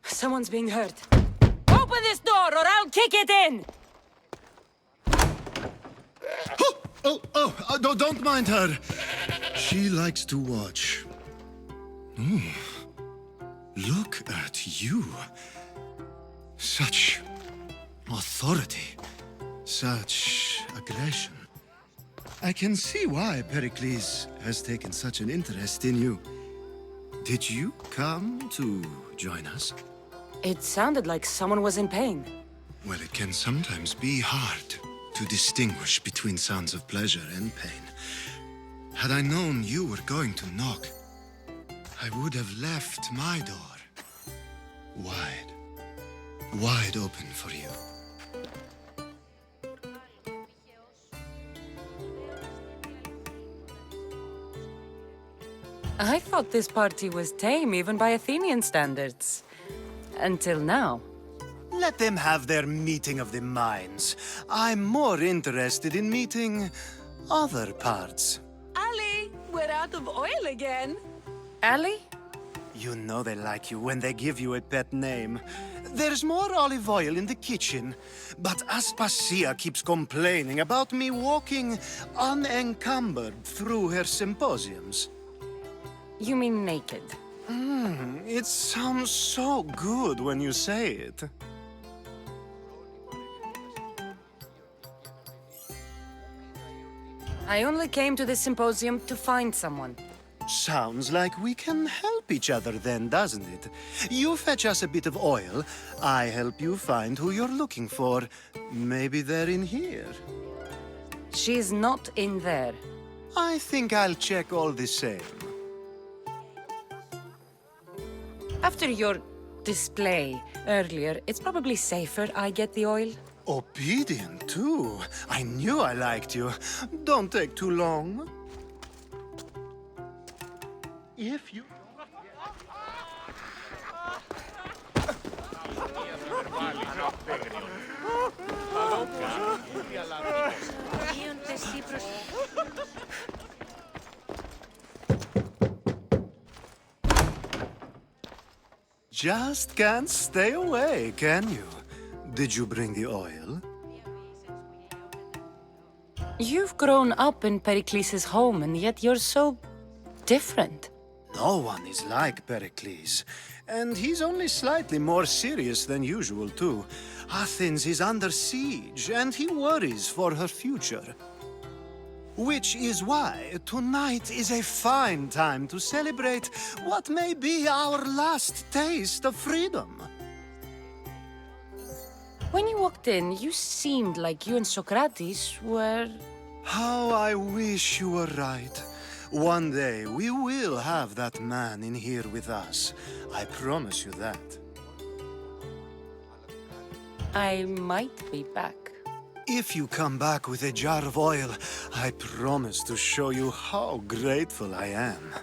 Someone's being hurt. Open this door or I'll kick it in! Don't mind her. She likes to watch. Look at you. Such authority. Such aggression. I can see why Perikles has taken such an interest in you. Did you come to join us? It sounded like someone was in pain. Well, it can sometimes be hard to distinguish between sounds of pleasure and pain. Had I known you were going to knock, I would have left my door wide open for you. I thought this party was tame even by Athenian standards. Until now. Let them have their meeting of the minds. I'm more interested in meeting other parts. Ali, we're out of oil again. Ali? You know they like you when they give you a pet name. There's more olive oil in the kitchen, but Aspasia keeps complaining about me walking unencumbered through her symposiums. You mean naked? It sounds so good when you say it. I only came to this symposium to find someone. Sounds like we can help each other then, doesn't it? You fetch us a bit of oil, I help you find who you're looking for. Maybe they're in here. She's not in there. I think I'll check all the same. After your display earlier, it's probably safer I get the oil. Obedient, too. I knew I liked you. Don't take too long. If you... Just can't stay away, can you? Did you bring the oil? You've grown up in Perikles' home, and yet you're so different. No one is like Perikles. And he's only slightly more serious than usual, too. Athens is under siege, and he worries for her future. Which is why tonight is a fine time to celebrate what may be our last taste of freedom. When you walked in, you seemed like you and Socrates were... How I wish you were right. One day we will have that man in here with us. I promise you that. I might be back. If you come back with a jar of oil, I promise to show you how grateful I am.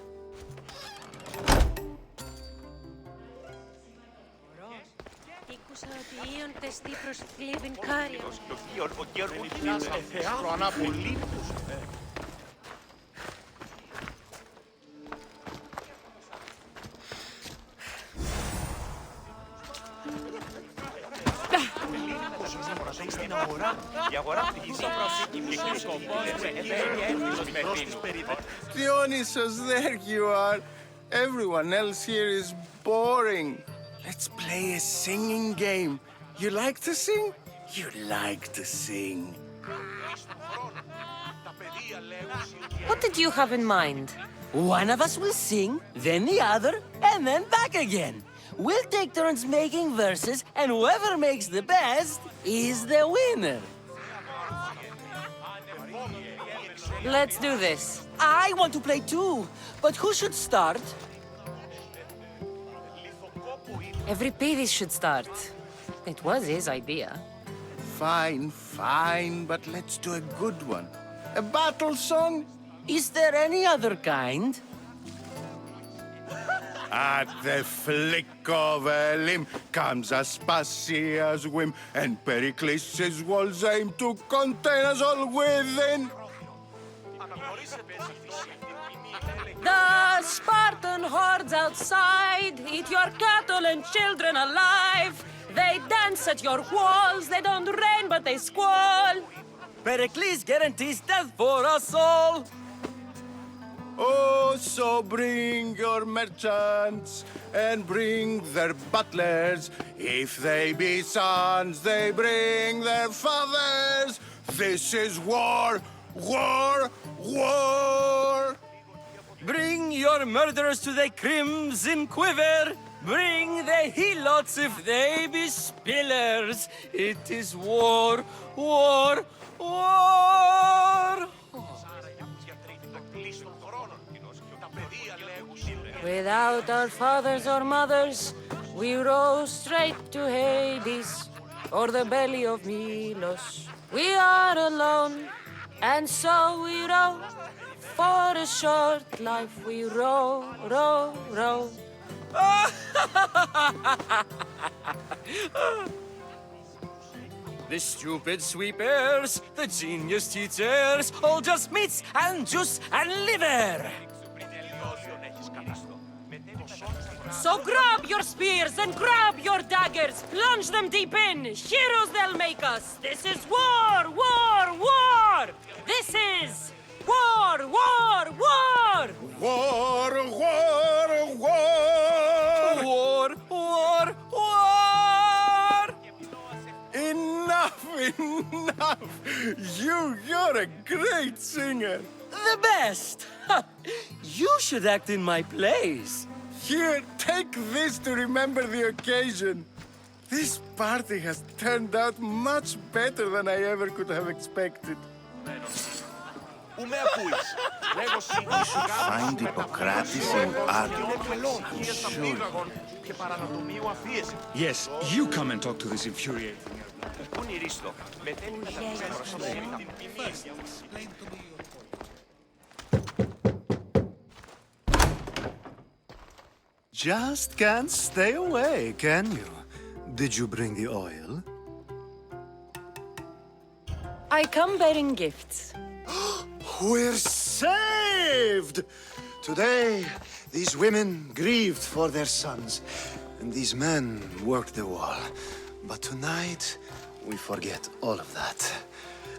Dionysus, there you are. Everyone else here is boring. Let's play a singing game. You like to sing? You like to sing. What did you have in mind? One of us will sing, then the other, and then back again. We'll take turns making verses, and whoever makes the best is the winner. Let's do this. I want to play too, but who should start? Euripides should start. It was his idea. Fine, fine, but let's do a good one. A battle song? Is there any other kind? At the flick of a limb comes Aspasia's whim, and Perikles' walls aim to contain us all within. The Spartan hordes outside eat your cattle and children alive. They dance at your walls. They don't rain, but they squall. Perikles guarantees death for us all. Oh, so bring your merchants and bring their butlers. If they be sons, they bring their fathers. This is war, war, war. Bring your murderers to the crimson quiver. Bring the helots if they be spillers. It is war, war, war. Without our fathers or mothers, we row straight to Hades or the belly of Milos. We are alone, and so we row. For a short life we row, row, row. The stupid sweepers, the genius teachers, all just meats and juice and liver. So grab your spears and grab your daggers, plunge them deep in. Heroes they'll make us. This is war, war, war. This is war, war, war. War, war, war. War, war, war. Enough, enough. You're a great singer. The best. You should act in my plays. Here, take this to remember the occasion. This party has turned out much better than I ever could have expected. Find Hippocrates in Aorus, I'm sure. Yes, you come and talk to this infuriating. Just can't stay away, can you? Did you bring the oil? I come bearing gifts. We're saved! Today, these women grieved for their sons, and these men worked the wall. But tonight, we forget all of that.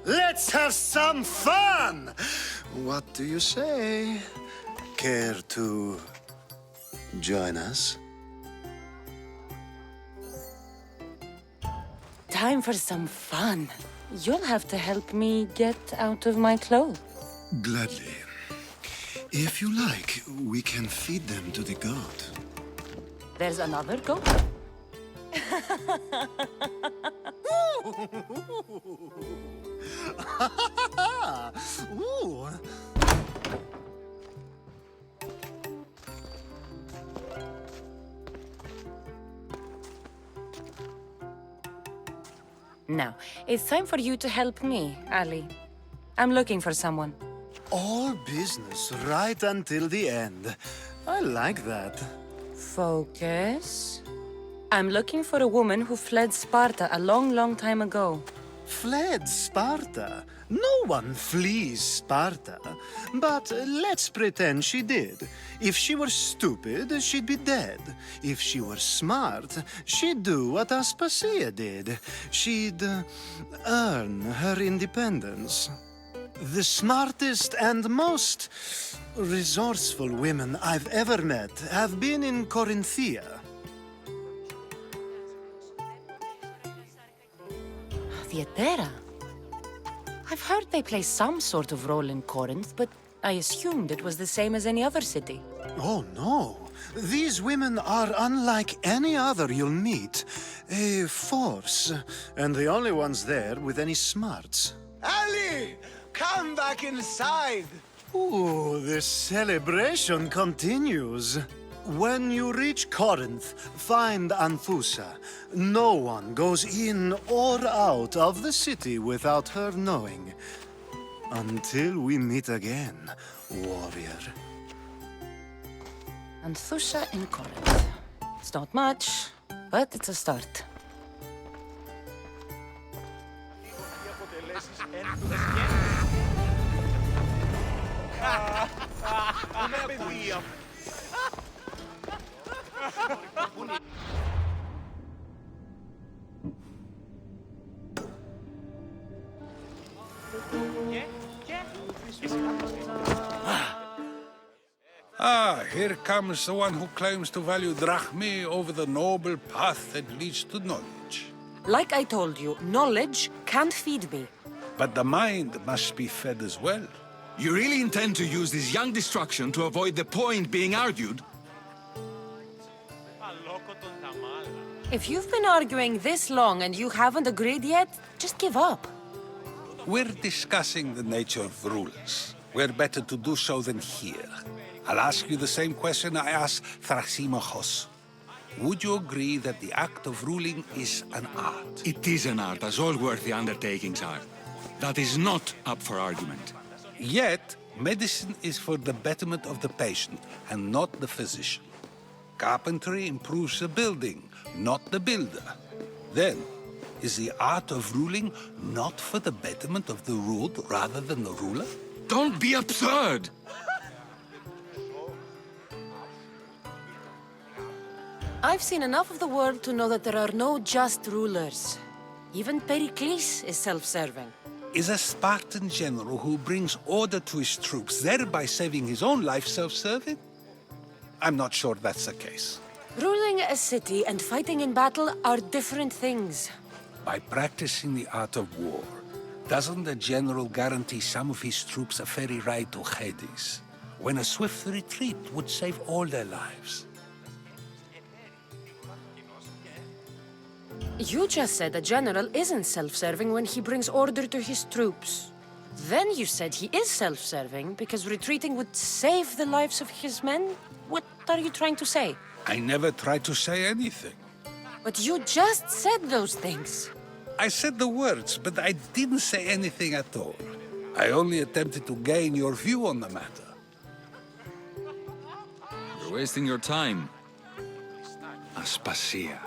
Let's have some fun! What do you say? Care to join us? Time for some fun. You'll have to help me get out of my clothes. Gladly. If you like, we can feed them to the goat. There's another goat? Ooh. Now, it's time for you to help me, Ali. I'm looking for someone. All business right until the end. I like that. Focus. I'm looking for a woman who fled Sparta a long, long time ago. Fled Sparta? No one flees Sparta. But let's pretend she did. If she were stupid, she'd be dead. If she were smart, she'd do what Aspasia did. She'd earn her independence. The smartest and most resourceful women I've ever met have been in Corinthia. Theatera. I've heard they play some sort of role in Corinth, but I assumed it was the same as any other city. Oh, no. These women are unlike any other you'll meet. A force, and the only ones there with any smarts. Ali, come back inside. Ooh, the celebration continues. When you reach Corinth, find Anthusa. No one goes in or out of the city without her knowing. Until we meet again, warrior. Anthusa in Corinth. It's not much, but it's a start. Ah, here comes the one who claims to value drachmae over the noble path that leads to knowledge. Like I told you, knowledge can't feed me. But the mind must be fed as well. You really intend to use this young destruction to avoid the point being argued? If you've been arguing this long and you haven't agreed yet, just give up. We're discussing the nature of rulers. Where better to do so than here? I'll ask you the same question I asked Thrasimachos. Would you agree that the act of ruling is an art? It is an art, as all worthy undertakings are. That is not up for argument. Yet, medicine is for the betterment of the patient and not the physician. Carpentry improves the building, not the builder. Then, is the art of ruling not for the betterment of the ruled rather than the ruler? Don't be absurd! I've seen enough of the world to know that there are no just rulers. Even Perikles is self-serving. Is a Spartan general who brings order to his troops, thereby saving his own life, self-serving? I'm not sure that's the case. Ruling a city and fighting in battle are different things. By practicing the art of war, doesn't the general guarantee some of his troops a ferry ride to Hades, when a swift retreat would save all their lives? You just said a general isn't self-serving when he brings order to his troops. Then you said he is self-serving because retreating would save the lives of his men? What are you trying to say? I never tried to say anything. But you just said those things. I said the words, but I didn't say anything at all. I only attempted to gain your view on the matter. You're wasting your time. Aspasia.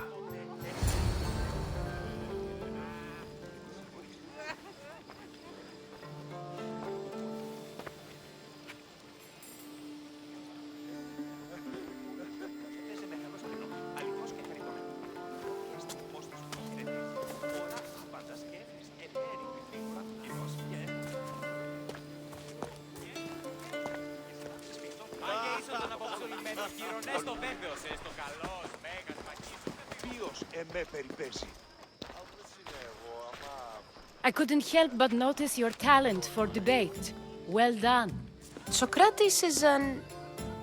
I couldn't help but notice your talent for debate. Well done. Socrates is an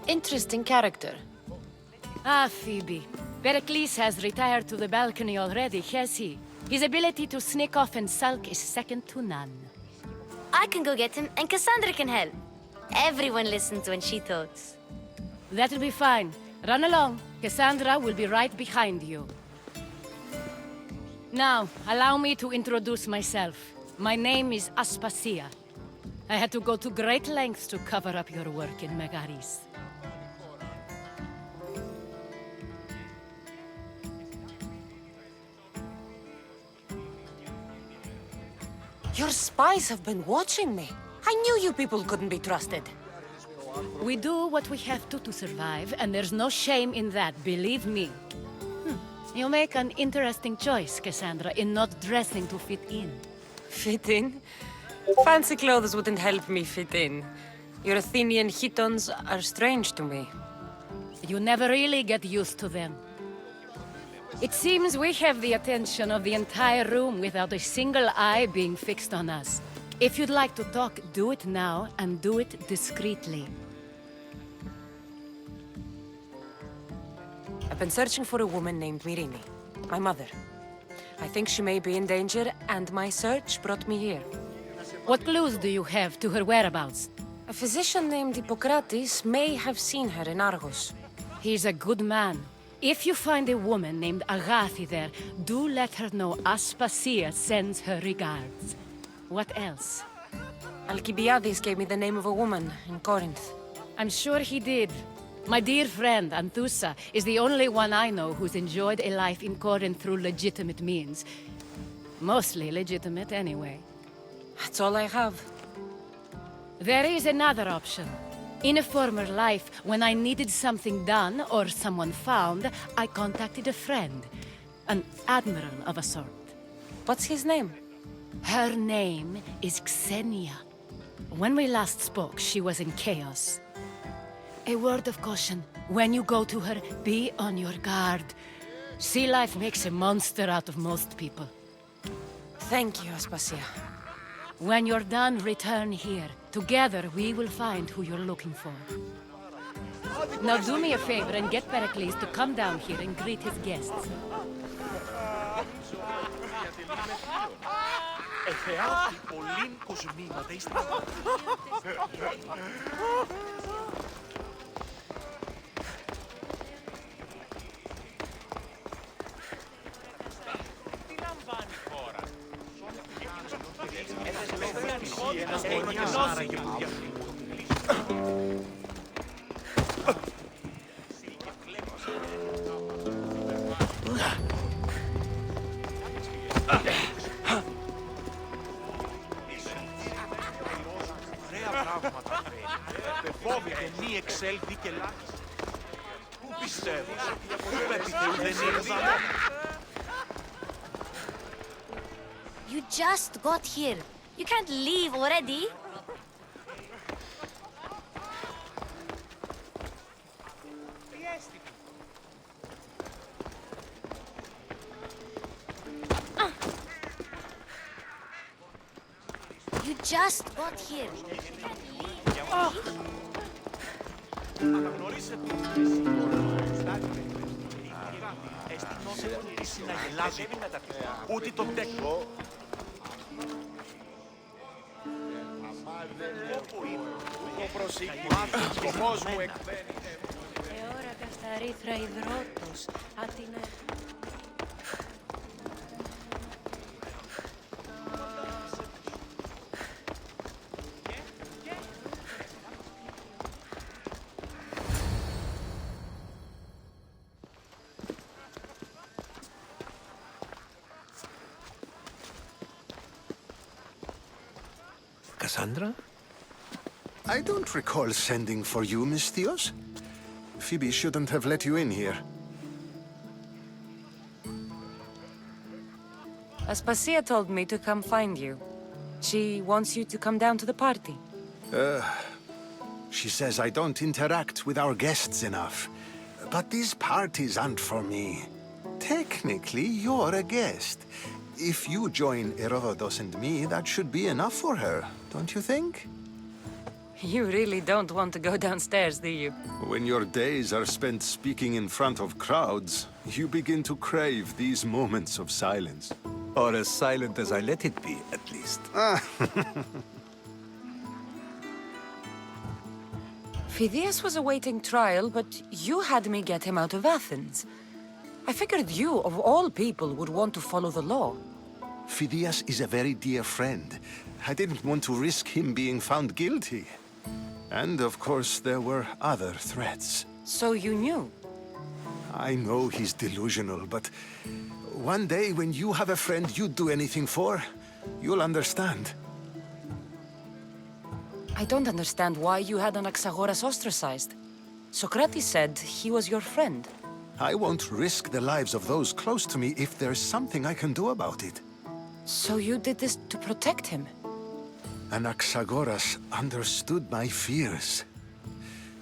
interesting character. Ah, Phoebe. Perikles has retired to the balcony already, has he? His ability to sneak off and sulk is second to none. I can go get him, and Cassandra can help. Everyone listens when she talks. That'll be fine. Run along. Cassandra will be right behind you. Now, allow me to introduce myself. My name is Aspasia. I had to go to great lengths to cover up your work in Megaris. Your spies have been watching me. I knew you people couldn't be trusted. We do what we have to survive, and there's no shame in that, believe me. You make an interesting choice, Cassandra, in not dressing to fit in. Fit in? Fancy clothes wouldn't help me fit in. Your Athenian chitons are strange to me. You never really get used to them. It seems we have the attention of the entire room without a single eye being fixed on us. If you'd like to talk, do it now, and do it discreetly. I've been searching for a woman named Myrine, my mother. I think she may be in danger, and my search brought me here. What clues do you have to her whereabouts? A physician named Hippocrates may have seen her in Argos. He's a good man. If you find a woman named Agathi there, do let her know Aspasia sends her regards. What else? Alcibiades gave me the name of a woman in Corinth. I'm sure he did. My dear friend, Anthusa, is the only one I know who's enjoyed a life in Corinth through legitimate means. Mostly legitimate, anyway. That's all I have. There is another option. In a former life, when I needed something done or someone found, I contacted a friend. An admiral of a sort. What's his name? Her name is Xenia. When we last spoke, she was in chaos. A word of caution. When you go to her, be on your guard. Sea life makes a monster out of most people. Thank you, Aspasia. When you're done, return here. Together, we will find who you're looking for. Now do me a favor and get Perikles to come down here and greet his guests. You just got here. You can't leave already. You just got here. You can't leave. Cassandra? I don't recall sending for you, Miss Theos. Phoebe shouldn't have let you in here. Aspasia told me to come find you. She wants you to come down to the party. She says I don't interact with our guests enough. But these parties aren't for me. Technically, you're a guest. If you join Herodotus and me, that should be enough for her, don't you think? You really don't want to go downstairs, do you? When your days are spent speaking in front of crowds, you begin to crave these moments of silence. Or as silent as I let it be, at least. Phidias was awaiting trial, but you had me get him out of Athens. I figured you, of all people, would want to follow the law. Phidias is a very dear friend. I didn't want to risk him being found guilty. And, of course, there were other threats. So you knew? I know he's delusional, but one day when you have a friend you'd do anything for, you'll understand. I don't understand why you had Anaxagoras ostracized. Socrates said he was your friend. I won't risk the lives of those close to me if there's something I can do about it. So you did this to protect him? Anaxagoras understood my fears.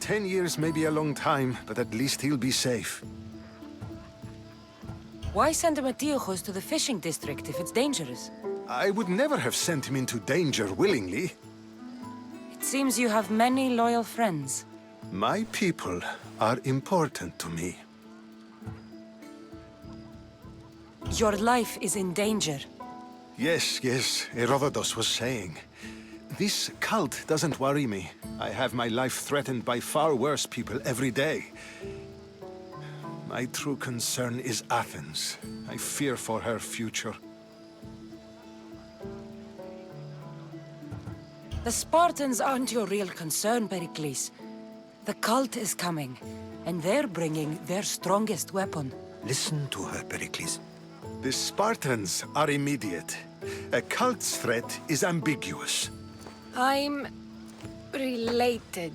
10 years may be a long time, but at least he'll be safe. Why send Emetiochos to the fishing district if it's dangerous? I would never have sent him into danger willingly. It seems you have many loyal friends. My people are important to me. Your life is in danger. Yes, Herodotus was saying. This cult doesn't worry me. I have my life threatened by far worse people every day. My true concern is Athens. I fear for her future. The Spartans aren't your real concern, Perikles. The cult is coming, and they're bringing their strongest weapon. Listen to her, Perikles. The Spartans are immediate. A cult's threat is ambiguous. I'm related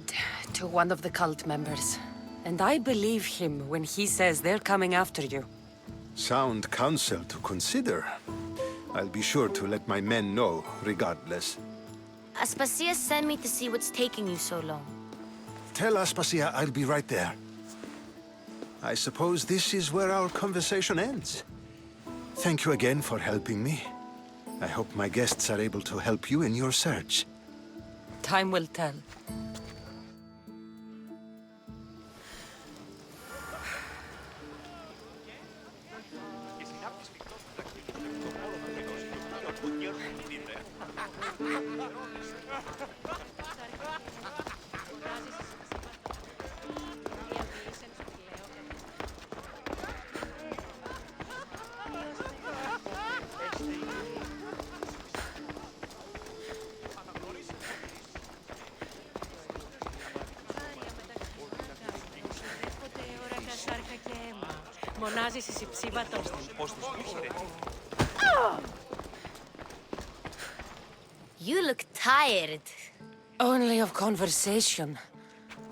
to one of the cult members. And I believe him when he says they're coming after you. Sound counsel to consider. I'll be sure to let my men know, regardless. Aspasia sent me to see what's taking you so long. Tell Aspasia I'll be right there. I suppose this is where our conversation ends. Thank you again for helping me. I hope my guests are able to help you in your search. Time will tell. You look tired. Only of conversation.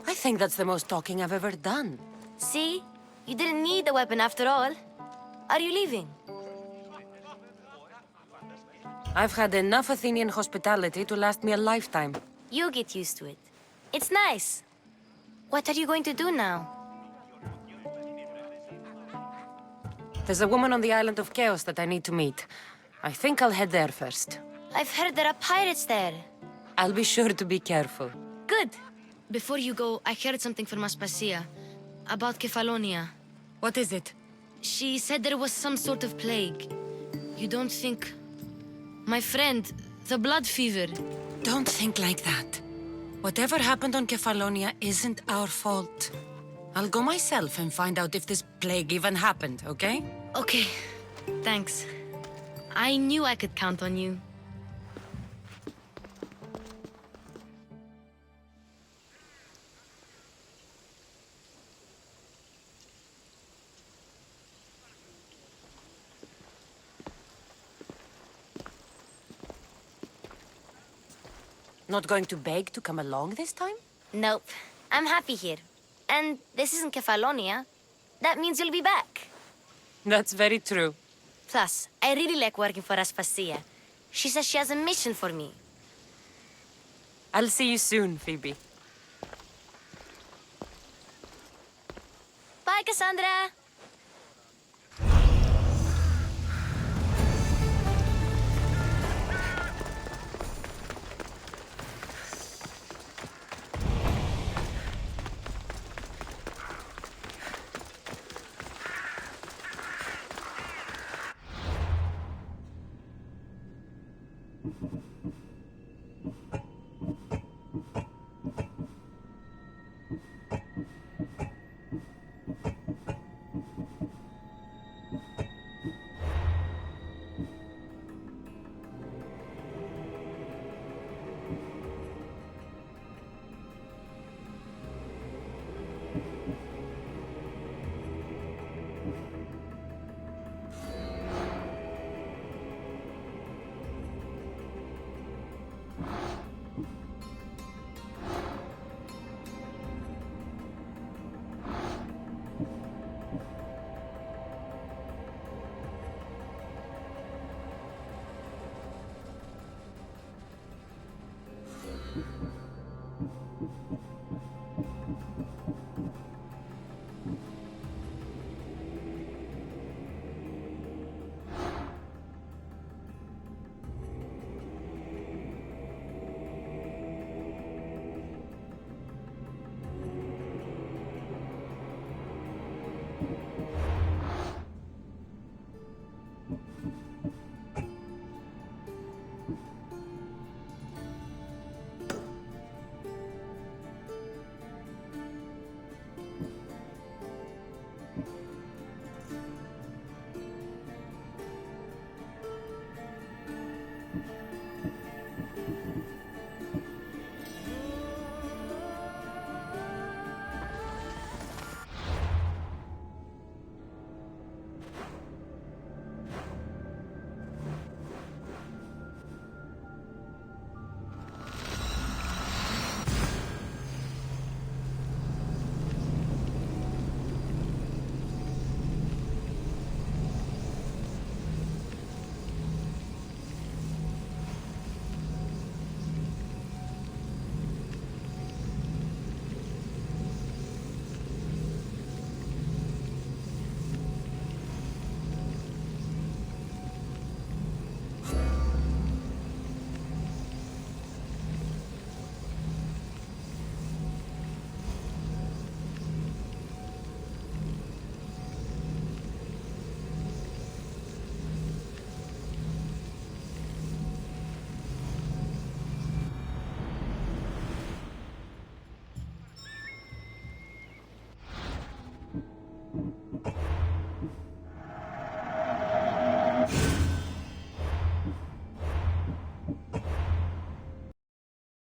I think that's the most talking I've ever done. See? You didn't need the weapon after all. Are you leaving? I've had enough Athenian hospitality to last me a lifetime. You'll get used to it. It's nice. What are you going to do now? There's a woman on the island of Chaos that I need to meet. I think I'll head there first. I've heard there are pirates there. I'll be sure to be careful. Good. Before you go, I heard something from Aspasia about Kefalonia. What is it? She said there was some sort of plague. You don't think... My friend, the blood fever. Don't think like that. Whatever happened on Kefalonia isn't our fault. I'll go myself and find out if this plague even happened, okay? Okay. Thanks. I knew I could count on you. Not going to beg to come along this time? Nope. I'm happy here. And this isn't Kefalonia. That means you'll be back. That's very true. Plus, I really like working for Aspasia. She says she has a mission for me. I'll see you soon, Phoebe. Bye, Cassandra!